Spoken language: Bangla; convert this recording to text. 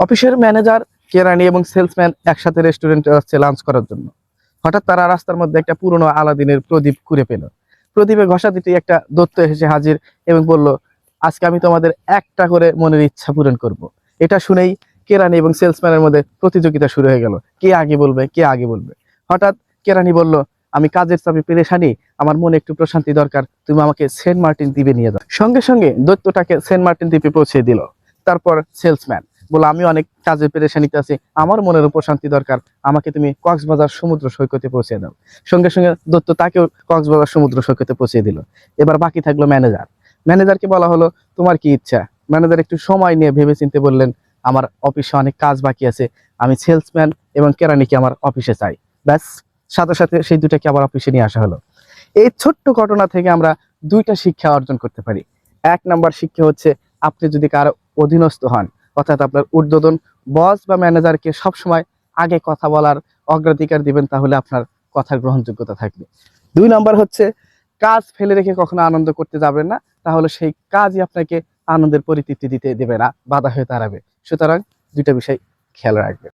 অফিসের ম্যানেজার, কেরানি এবং সেলসম্যান একসাথে রেস্টুরেন্টে যাচ্ছে লাঞ্চ করার জন্য। হঠাৎ তারা রাস্তার মধ্যে একটা পুরনো আলাদিনের প্রদীপ কুড়ে পেল। প্রদীপে ঘষা দিতেই একটা দৈত্য এসে হাজির এবং বলল, আজকে আমি তোমাদের একটা করে মনের ইচ্ছা পূরণ করব। এটা শুনেই কেরানি এবং সেলসম্যানের মধ্যে প্রতিযোগিতা শুরু হয়ে গেল, কে আগে বলবে কে আগে বলবে। হঠাৎ কেরানি বলল, আমি কাজের চাপে পেরেশানি, আমার মনে একটু প্রশান্তি দরকার, তুমি আমাকে সেন্ট মার্টিন দ্বীপে নিয়ে যাও। সঙ্গে সঙ্গে দৈত্যটাকে সেন্ট মার্টিন দ্বীপে পৌঁছে দিল। তারপর সেলসম্যান বলে, আমি অনেক কাজের পেরেশানিতে আছি, আমার মনের উপর শান্তি দরকার, আমাকে তুমি কক্সবাজার সমুদ্র সৈকতে পৌঁছে দাও। সঙ্গে সঙ্গে দত্ত তাকেও কক্সবাজার সমুদ্র সৈকতে পৌঁছে দিল। এবার বাকি থাকলো ম্যানেজার। ম্যানেজারকে বলা হলো, তোমার কি ইচ্ছা? ম্যানেজার একটু সময় নিয়ে ভেবে চিন্তে বললেন, আমার অফিসে অনেক কাজ বাকি আছে, আমি সেলসম্যান এবং কেরানিকে আমার অফিসে চাই। ব্যাস, সাথে সাথে সেই দুটাকে আবার অফিসে নিয়ে আসা হলো। এই ছোট্ট ঘটনা থেকে আমরা দুইটা শিক্ষা অর্জন করতে পারি। এক নাম্বার শিক্ষা হচ্ছে, আপনি যদি কারো অধীনস্থ হন, অর্থাৎ আপনার ঊর্ধ্বতন বস বা ম্যানেজারকে সবসময় আগে কথা বলার অগ্রাধিকার দিবেন, তাহলে আপনার কথার গ্রহণযোগ্যতা থাকবে। দুই নাম্বার হচ্ছে, কাজ ফেলে রেখে কখনো আনন্দ করতে যাবেন না, তাহলে সেই কাজই আপনাকে আনন্দের পরিতৃপ্তি দিতে দেবে না, বাধা হয়ে দাঁড়াবে। সুতরাং দুইটা বিষয় খেয়াল রাখবেন।